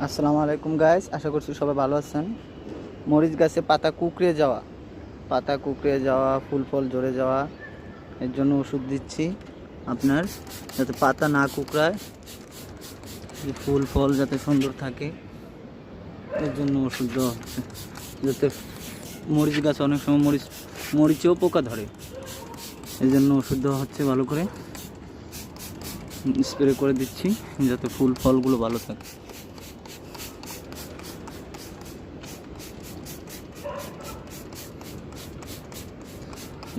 আসসালামু আলাইকুম গাইস, আশা করছি সবাই ভালো আছেন। মরিচ গাছে পাতা কুকড়ে যাওয়া ফুল ফল ঝরে যাওয়া, এর জন্য ওষুধ দিচ্ছি আপনার, যাতে পাতা না কুকড়ায়, ফুল ফল যাতে সুন্দর থাকে, এর জন্য ওষুধ দেওয়া হচ্ছে। যাতে মরিচ গাছে অনেক সময় মরিচেও পোকা ধরে, এই জন্য ওষুধ দেওয়া হচ্ছে। ভালো করে স্প্রে করে দিচ্ছি যাতে ফুল ফলগুলো ভালো থাকে।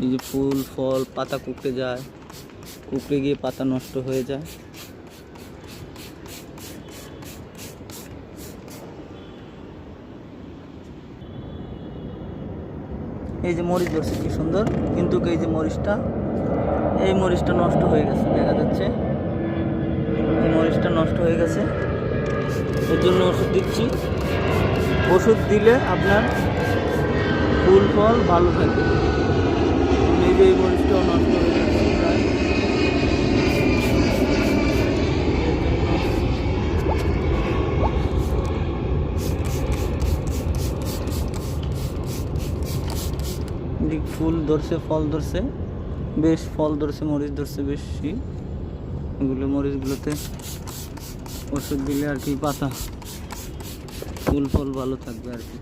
এই যে ফুল ফল পাতা কুকড়ে যায়, কুকড়ে গিয়ে পাতা নষ্ট হয়ে যায়। এই যে মরিচ ধরছে কি সুন্দর, কিন্তু এই যে এই মরিচটা নষ্ট হয়ে গেছে, দেখা যাচ্ছে এই মরিচটা নষ্ট হয়ে গেছে। এর জন্য ওষুধ দিচ্ছি। ওষুধ দিলে আপনার ফুল ফল ভালো থাকে। এই যে এই মরিচটাও নষ্ট হয়ে গেছে প্রায়। ফুল ধরছে, ফল ধরছে, বেশ ফল ধরছে, মরিচ ধরছে বেশি। এগুলো মরিচগুলোতে ওষুধ দিলে আর কি পাতা ফুল ফল ভালো থাকবে আর কি।